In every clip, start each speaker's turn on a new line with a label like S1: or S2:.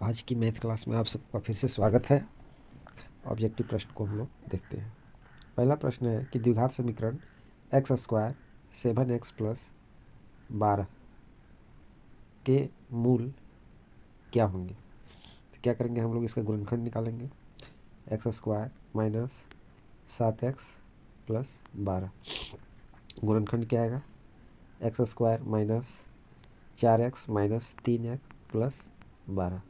S1: आज की math class में आप सबका फिर से स्वागत है। ऑब्जेक्टिव प्रश्न को हम लोग देखते हैं। पहला प्रश्न है कि द्विघात समीकरण एक्स स्क्वायर 7x प्लस 12 के मूल क्या होंगे। तो क्या करेंगे, हम लोग इसका गुणनखंड निकालेंगे। X square minus 7x plus 12, गुणनखंड क्या आएगा, x square minus 4x minus 3x plus 12।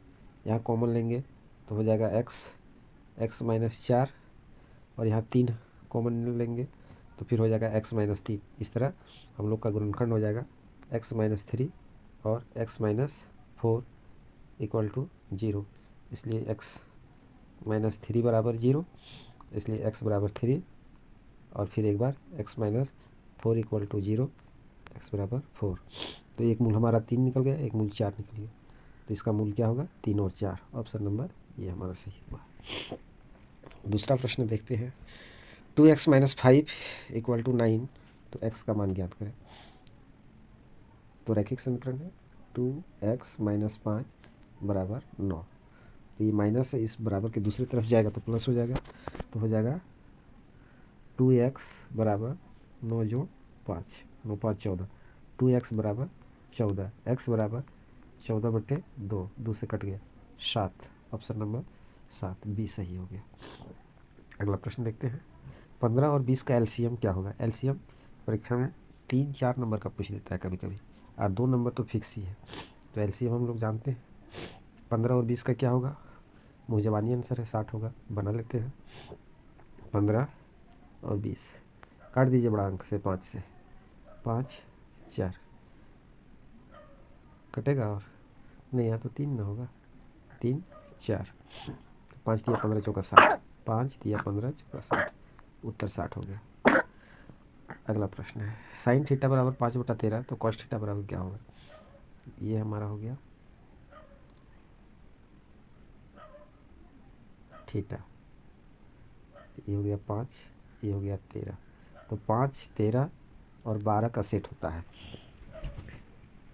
S1: यहाँ कॉमन लेंगे तो हो जाएगा एक्स माइनस 4, और यहाँ 3 कॉमन लेंगे तो फिर हो जाएगा एक्स माइनस 3। इस तरह हम लोग का गुणनखंड हो जाएगा एक्स माइनस 3 और एक्स माइनस 4 इक्वल टू 0। इसलिए एक्स माइनस 3 बराबर 0, इसलिए एक्स बराबर 3, और फिर एक बार X minus 4 equal to 0, X बराबर 4। तो एक मूल हमारा 3 निकल गया, एक मूल 4 निकल गया। तो इसका मूल क्या होगा, 3 और 4। ऑप्शन नंबर ये हमारा सही हुआ। दूसरा प्रश्न देखते हैं। 2x माइनस 5 इक्वल टू 9, तो x का मान ज्ञात करें। तो रैखिक समीकरण है 2x माइनस 5 बराबर 9। तो ये माइनस है, इस बराबर के दूसरी तरफ जाएगा तो प्लस हो जाएगा। तो हो जाएगा 2x बराबर 9 जोड़ 5, 9 5 14, 2x बराबर 14, x बराबर 14/2, 2 से कट गया 7। ऑप्शन नंबर 7 बी सही हो गया। अगला प्रश्न देखते हैं। 15 और 20 का एलसीएम क्या होगा। एलसीएम परीक्षा में 3 4 नंबर का पूछ देता है कभी कभी, और 2 नंबर तो फिक्स ही है। तो एलसीएम हम लोग जानते हैं। 15 और 20 का क्या होगा, मुझे जबानी आंसर है 60 होगा, बना लेते हैं। 15 और 20 काट दीजिए बड़ा अंक से, 5 से, 5 4 कटेगा, और नहीं यहाँ तो 3 ना होगा, 3 4, 5 दिया 15 चौका 60, 5 दिया 15 चौका 60, उत्तर 60 हो गया। अगला प्रश्न है साइन थीटा बराबर 5/13, तो कॉस थीटा बराबर क्या होगा। ये हमारा हो गया थीटा, ये हो गया 5, ये हो गया 13। तो 5 13 और 12 का सेट होता है।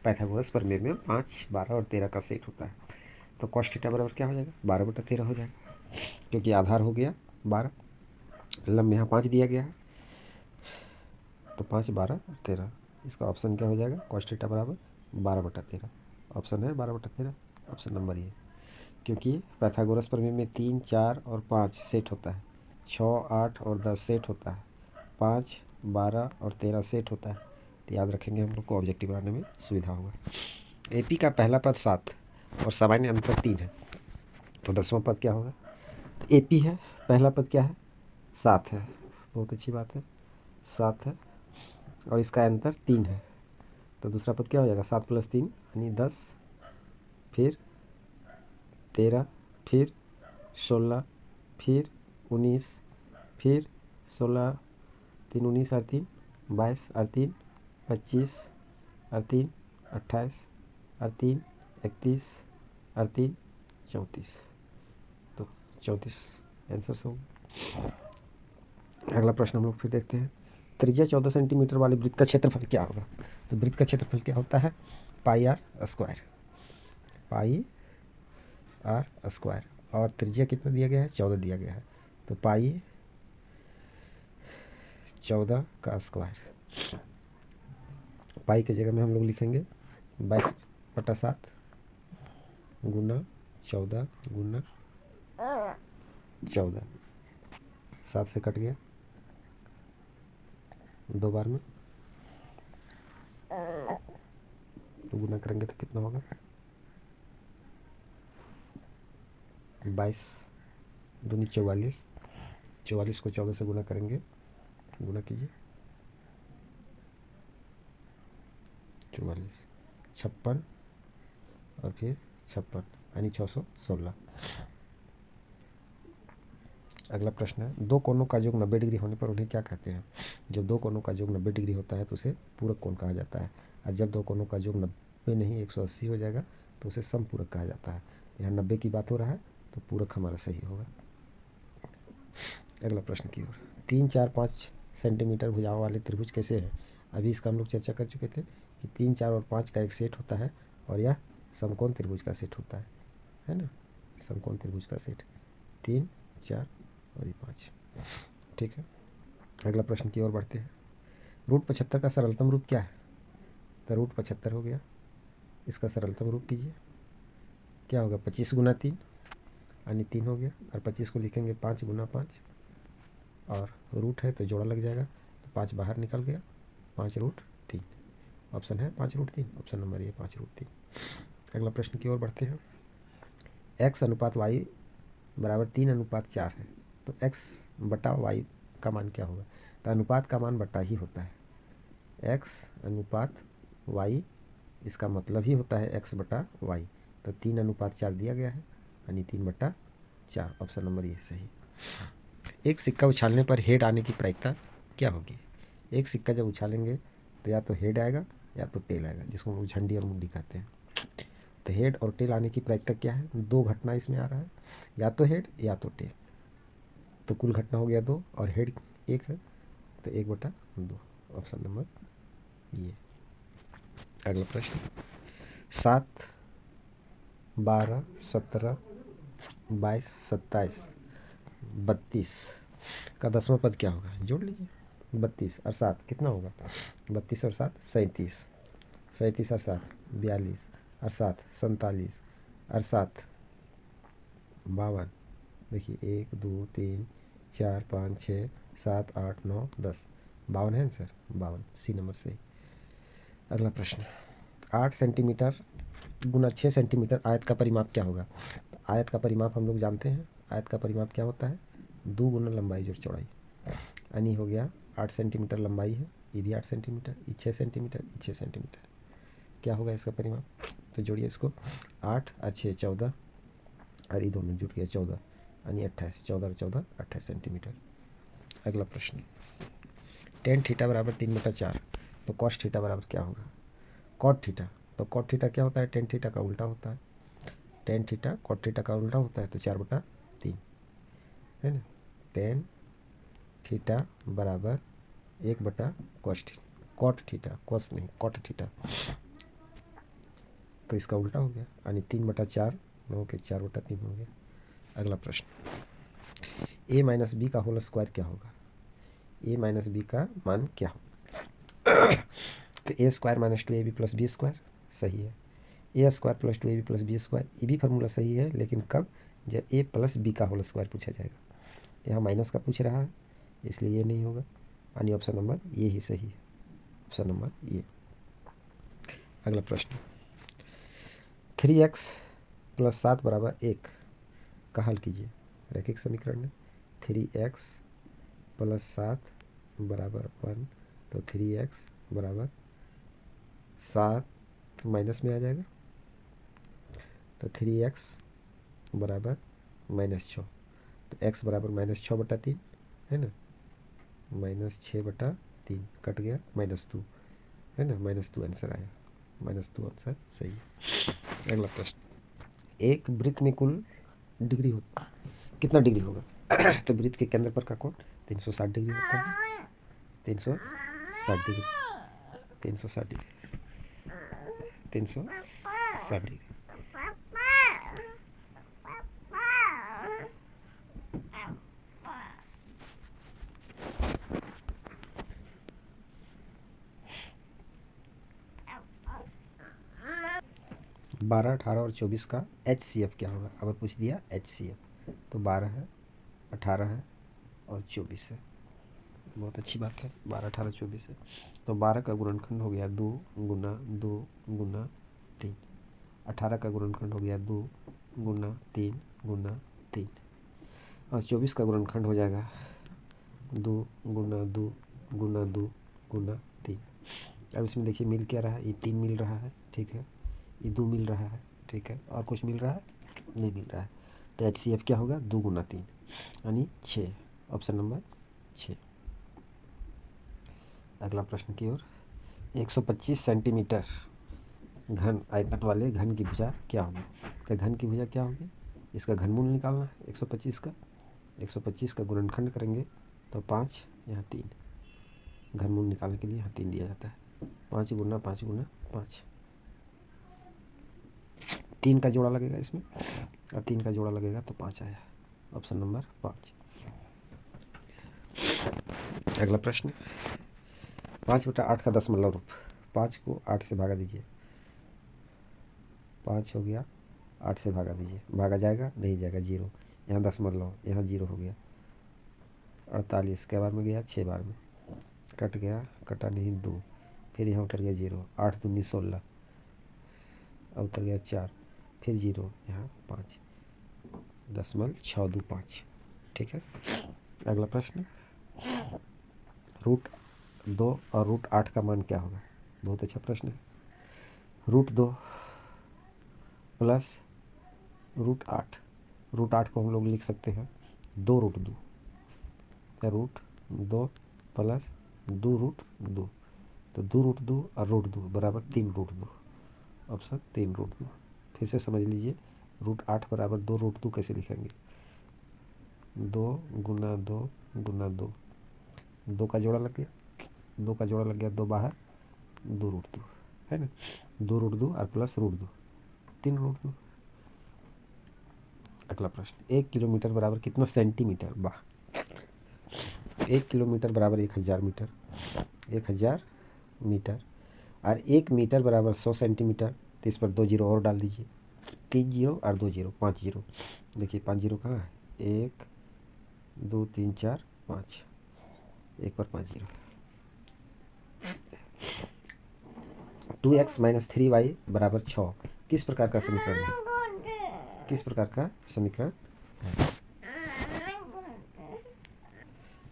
S1: पाइथागोरस प्रमेय में 5 12 और 13 का सेट होता है। तो कॉस थीटा बराबर क्या हो जाएगा, 12/13 हो जाएगा, क्योंकि आधार हो गया 12, लंब यहाँ 5 दिया गया है। तो 5 12 और 13, इसका ऑप्शन क्या हो जाएगा, कॉस थीटा बराबर 12/13। ऑप्शन है 12/13, ऑप्शन नंबर ये। क्योंकि पाइथागोरस प्रमेय में 3 4 और 5 सेट होता है, 6 8 और 10 सेट होता है, 5 12 और 13 सेट होता है। तो याद रखेंगे, हम लोग को ऑब्जेक्टिव बनाने में सुविधा होगा। एपी का पहला पद 7 और सामान्य अंतर 3 है, तो 10वां पद क्या होगा। एपी है, पहला पद क्या है, 7 है, बहुत अच्छी बात है, 7 है, और इसका अंतर 3 है। तो दूसरा पद क्या हो जाएगा, 7 + 3 यानी 10, फिर 13, फिर 16, फिर 19, फिर 16, 3 19 और 3 22 और 3 25 और 3 28 और 3 31 और 3 34। तो 34 आंसर होंगे। अगला प्रश्न हम लोग फिर देखते हैं। त्रिज्या 14 सेंटीमीटर वाले वृत्त का क्षेत्रफल क्या होगा। तो वृत्त का क्षेत्रफल क्या होता है, pi r square, pi r square, और त्रिज्या कितना दिया गया है, 14 दिया गया है। तो पाई 14 का स्क्वायर, पाई की जगह में हम लोग लिखेंगे 22/7 गुना 14 गुना 14, 7 से कट गया 2 बार में, तो गुना करेंगे तो कितना होगा, 22 दूनी 44, 44 को 14 से गुना करेंगे, गुना कीजिए 44 56 और फिर 56 यानी 616। अगला प्रश्न है, दो कोनों का योग 90 डिग्री होने पर उन्हें क्या कहते हैं। जब दो कोनों का योग 90 डिग्री होता है तो उसे पूरक कोण कहा जाता है, और जब दो कोनों का योग 90 नहीं 180 हो जाएगा तो उसे समपूरक कहा जाता है। यहाँ 90 की बात हो रहा है तो पूरक हमारा सही होगा। अगला प्रश्न की ओर। 3 4 5 सेंटीमीटर भुजाओं वाले त्रिभुज कैसे है। अभी इसका हम लोग चर्चा कर चुके थे कि 3 4 और 5 का एक सेट होता है, और यह समकोण त्रिभुज का सेट होता है। है ना, समकोण त्रिभुज का सेट 3, 4 और ये 5। ठीक है, अगला प्रश्न की ओर बढ़ते हैं। √75 का सरलतम रूप क्या है? तो √75 हो गया, इसका सरलतम रूप कीजिए, क्या होगा 25 गुना 3 यानी 3 हो गया, और 25 को लिखेंगे 5 गुना 5, और रूट है तो जोड़ा लग जाएगा, तो 5 बाहर निकल गया, 5√3। ऑप्शन है 5√3, ऑप्शन नंबर ये 5√3। अगला प्रश्न की ओर बढ़ते हैं। x अनुपात y बराबर 3:4 है, तो x बटा y का मान क्या होगा? तो अनुपात का मान बटा ही होता है, x अनुपात y, इसका मतलब ही होता है x बटा y, तो 3:4 दिया गया है यानी 3/4, ऑप्शन नंबर ये सही। एक सिक्का उछालने पर हेड आने की प्रायिकता क्या होगी? एक सिक्का जब उछालेंगे तो या तो हेड आएगा या तो टेल आएगा, जिसको हम झंडी और मुंडी कहते हैं। तो हेड और टेल आने की प्रायिकता क्या है? 2 घटना इसमें आ रहा है, या तो हेड या तो टेल, तो कुल घटना हो गया 2, और हेड 1 है तो 1/2, ऑप्शन नंबर ये। अगला प्रश्न 7, 12, 17, 22, 27, 32 का 10वां पद क्या होगा? जोड़ लीजिए, 32 और 7 कितना होगा? 32 और 7 37, 37 और 7 42 और 7 47 और 7 52। देखिए 1 2 3 4 5 6 7 8 9 10, 52 है आंसर, 52, सी नंबर सही। अगला प्रश्न 8 सेंटीमीटर गुना 6 सेंटीमीटर आयत का परिमाप क्या होगा? तो आयत का परिमाप हम लोग जानते हैं, आयत का परिमाप क्या होता है? 2 गुना लंबाई जोड़ चौड़ाई, यानी हो गया 8 सेंटीमीटर लंबाई है, ये भी 8 सेंटीमीटर, ये 6 सेंटीमीटर, ये 6 सेंटीमीटर, क्या होगा इसका परिमाप? तो जोड़िए इसको, 8 और 6 14, और ये दोनों जुट गया 14 यानी 28, 14 और 14 28 सेंटीमीटर। अगला प्रश्न tan थीटा बराबर 3/4, तो cos थीटा बराबर क्या होगा? cot थीटा, तो cot थीटा क्या होता है? tan थीटा का उल्टा होता है, tan थीटा cot थीटा का उल्टा होता है, तो 4/3 है ना। tan थीटा बराबर 1/cos थीटा, cos नहीं cot थीटा, तो इसका उल्टा हो गया यानी 3/4, 9 के 4/3 हो गया। अगला प्रश्न a माइनस बी का होल स्क्वायर क्या होगा? a माइनस बी का मान क्या होगा? तो a square minus 2ab plus B square सही है, a square plus 2ab plus B square, ये भी फार्मूला सही है, लेकिन कब? जब a प्लस बी का होल स्क्वायर पूछा जाएगा। यहाँ माइनस का पूछ रहा है, इसलिए ये नहीं होगा, यानी ऑप्शन नंबर ये ही सही है, ऑप्शन नंबर ये। अगला प्रश्न 3x प्लस 7 बराबर 1 का हल कीजिए। रैखिक समीकरण है, 3x प्लस 7 बराबर 1, तो 3x बराबर 7 माइनस में आ जाएगा, तो 3x बराबर -6, तो x बराबर -6/3 है ना, -6/3 कट गया, -2 है ना, -2 आंसर आया, -2 आंसर सही है। अगला प्रश्न एक वृत्त में कुल डिग्री होता कितना डिग्री होगा? तो वृत्त के केंद्र पर का कोण 360 डिग्री होता है, 360 डिग्री, 360 डिग्री, 360 डिग्री। 12, 18 और 24 का HCF क्या होगा? अगर पूछ दिया HCF, तो 12 है, 18 है और 24 है, बहुत अच्छी बात है, 12, 18, 24 है, तो 12 का गुणनखंड हो गया 2 गुना 2 गुना 3, 18 का गुणनखंड हो गया 2 गुना 3 गुना 3, और 24 का गुणनखंड हो जाएगा 2 गुना 2 गुना 2 गुना 3। अब इसमें देखिए मिल क्या रहा है? ये 3 मिल रहा है, ठीक है, ये 2 मिल रहा है, ठीक है, और कुछ मिल रहा है? नहीं मिल रहा है, तो HCF क्या होगा? 2 गुना 3 यानी 6, ऑप्शन नंबर 6। अगला प्रश्न की ओर 125 सेंटीमीटर घन आयतन वाले घन की भुजा क्या होगी? तो घन की भुजा क्या होगी? इसका घनमूल निकालना है 125 का, 125 का गुणनखंड करेंगे तो 5, यहाँ 3, घनमूल निकालने के लिए यहाँ 3 दिया जाता है, 5 गुना 5 गुना 5, 3 का जोड़ा लगेगा इसमें, और 3 का जोड़ा लगेगा तो 5 आया। Option number 5। अगला प्रश्न, 5/8 का दशमलव रूप। 5 को 8 से भागा दीजिए। 5 हो गया, 8 से भागा दीजिए। भागा जाएगा? नहीं जाएगा, 0। यहाँ दशमलव, यहाँ 0 हो गया। 48 कै बार में गया? 6 बार में। कट गया, कटा नहीं, 2। फिर यहाँ उतर गया 0। 8 दूनी 16, अब उतर गया 4, फिर 0, यहाँ 5, 0.625। ठीक है। अगला प्रश्न, √2 और √8 का मान क्या होगा? बहुत अच्छा प्रश्न है। √2 प्लस √8। √8 को हम लोग लिख सकते हैं 2√2। √2 प्लस 2√2, तो 2√2 और √2 बराबर 3√2। ऑप्शन 3√2। फिर से समझ लीजिए, √8 बराबर 2√2 कैसे लिखेंगे? 2 गुना 2 गुना 2, 2 का जोड़ा लग गया, 2 का जोड़ा लग गया, 2 बाहर, 2√2 है ना। 2√2 और प्लस √2, 3√2। अगला प्रश्न, 1 किलोमीटर बराबर कितना सेंटीमीटर? वाह। 1 किलोमीटर बराबर 1000 मीटर। 1000 मीटर। और 1 मीटर बराबर 100 सेंटीमीटर। तो इस पर 2 जीरो और डाल दीजिए। 3 जीरो और 2 जीरो, 5 जीरो। देखिए 5 जीरो कहाँ है? 1 2 3 4 5, 1 पर 5 जीरो। 2x - 3y बराबर 6 किस प्रकार का समीकरण है? किस प्रकार का समीकरण है?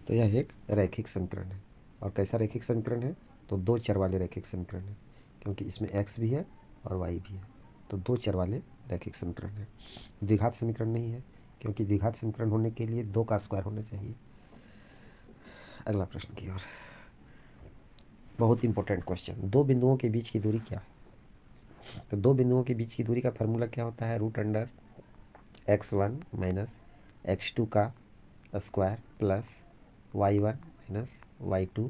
S1: तो यह एक रैखिक समीकरण है। और कैसा रैखिक समीकरण है? तो 2 चर वाले रैखिक समीकरण है, क्योंकि इसमें x भी है और y भी है। तो 2 चर वाले रैखिक समीकरण है। द्विघात समीकरण नहीं है, क्योंकि द्विघात समीकरण होने के लिए 2 का स्क्वायर होना चाहिए। अगला प्रश्न की ओर, बहुत इंपॉर्टेंट क्वेश्चन। 2 बिंदुओं के बीच की दूरी क्या है? तो 2 बिंदुओं के बीच की दूरी का फार्मूला क्या होता है? √x1 - x2 का स्क्वायर प्लस y1 - y2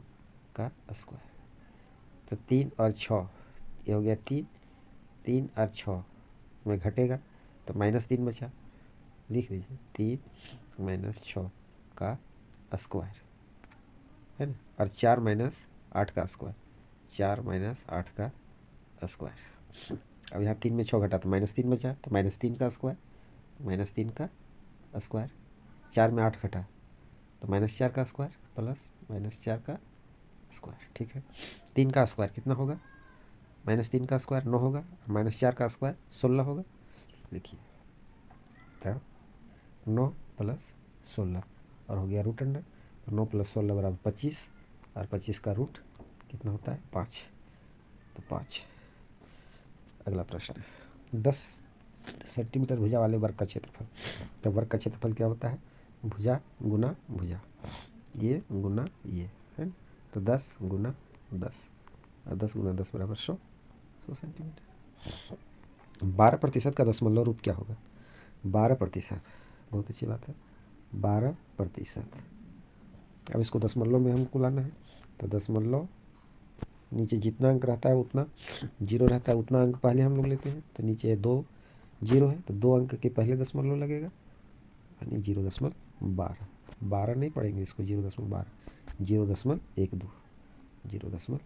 S1: का स्क्वायर। तो 3 और 6, ये हो गया 3, 3 और 6 में घटेगा तो -3 बचा। लिख दीजिए 3 - 6 का स्क्वायर, है ना। और 4 - 8 का स्क्वायर, 4 - 8 का स्क्वायर। अब यहाँ 3 में 6 घटा तो -3 बचा, तो -3 का स्क्वायर, -3 का स्क्वायर। 4 में 8 घटा तो -4 का स्क्वायर प्लस -4 का स्क्वायर। ठीक है। 3 का स्क्वायर कितना होगा? -3 का स्क्वायर 9 होगा, -4 का स्क्वायर 16 होगा। लिखिए, तो 9 प्लस 16 और हो गया √अंडर। तो 9 + 16 बराबर 25, और 25 का रूट कितना होता है? 5। तो 5। अगला प्रश्न, 10 सेंटीमीटर भुजा वाले वर्ग का क्षेत्रफल। तो वर्ग का क्षेत्रफल क्या होता है? भुजा गुना भुजा, ये गुना ये, है ना। तो 10 गुना 10, और 10 गुना 10 बराबर 100 सेंटीमीटर। 12% का दशमलव रूप क्या होगा? 12%, बहुत अच्छी बात है। 12%। अब इसको दशमलव में हमको लाना है, तो दशमलव नीचे जितना अंक रहता है उतना, जीरो रहता है उतना अंक पहले हम लोग लेते हैं। तो नीचे 2 जीरो है, तो 2 अंक के पहले दशमलव लगेगा, यानी 0.12। 12 नहीं पढ़ेंगे इसको, 0.12, 0.12, 0.12।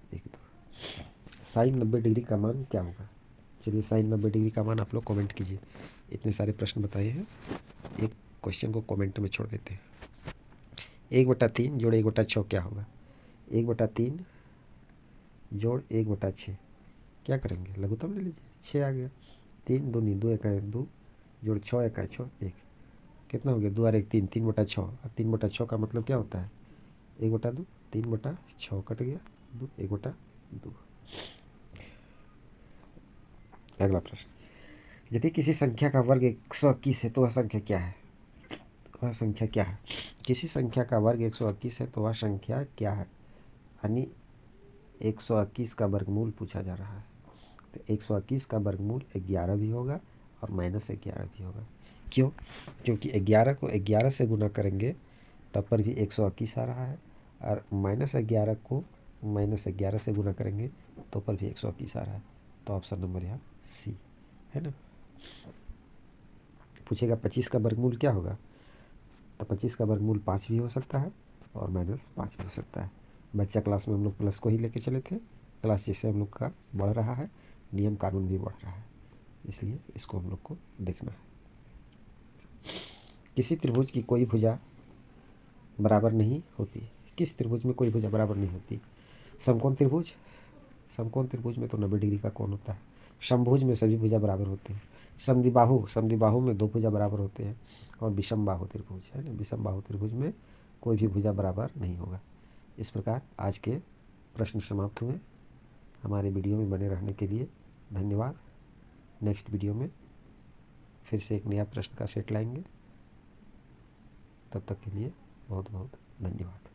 S1: साइन 90 डिग्री का मान क्या होगा? चलिए, साइन 90 डिग्री का मान आप लोग कमेंट कीजिए। इतने सारे प्रश्न बताए हैं, एक क्वेश्चन को कमेंट में छोड़ देते हैं। 1/3 जोड़ 1/6 क्या होगा? 1/3 जोड़ 1/6 क्या करेंगे? लघुत्तम ले लीजिए, 6 आ गया। 3 दूनी 2 1 2, जोड़ 6 1 6, 1 कितना हो गया? 2 और 1 3, 3/6। और 3/6 का मतलब क्या होता है? 1/2, 3/6 कट गया, 2 1/2। अगला प्रश्न, यदि किसी संख्या का वर्ग 121 है तो वह संख्या क्या है? वह संख्या क्या है? किसी संख्या का वर्ग 121 है तो वह संख्या क्या है? यानी 121 का वर्गमूल पूछा जा रहा है। तो 121 का वर्गमूल 11 भी होगा और -11 भी होगा। क्यों? क्योंकि 11 को 11 से गुना करेंगे तब पर भी 121 आ रहा है, और -11 को -11 से गुना करेंगे तो पर भी 121 आ रहा है। तो ऑप्शन नंबर यहाँ सी, है ना। पूछेगा 25 का वर्गमूल क्या होगा, तो 25 का वर्गमूल 5 भी हो सकता है और -5 भी हो सकता है। बच्चा क्लास में हम लोग प्लस को ही लेके चले थे, क्लास जैसे हम लोग का बढ़ रहा है, नियम कानून भी बढ़ रहा है, इसलिए इसको हम लोग को देखना है। किसी त्रिभुज की कोई भुजा बराबर नहीं होती। किस त्रिभुज में कोई भुजा बराबर नहीं होती? समकोण त्रिभुज, समकोण त्रिभुज में तो 90 डिग्री का कोण होता है। समभुज में सभी भुजा बराबर होते हैं। समद्विबाहु, समद्विबाहु में 2 भुजा बराबर होते हैं। और विषम बाहु त्रिभुज है ना, विषम बाहु त्रिभुज में कोई भी भुजा बराबर नहीं होगा। इस प्रकार आज के प्रश्न समाप्त हुए। हमारे वीडियो में बने रहने के लिए धन्यवाद। नेक्स्ट वीडियो में फिर से एक नया प्रश्न का सेट लाएंगे। तब तक के लिए बहुत बहुत धन्यवाद।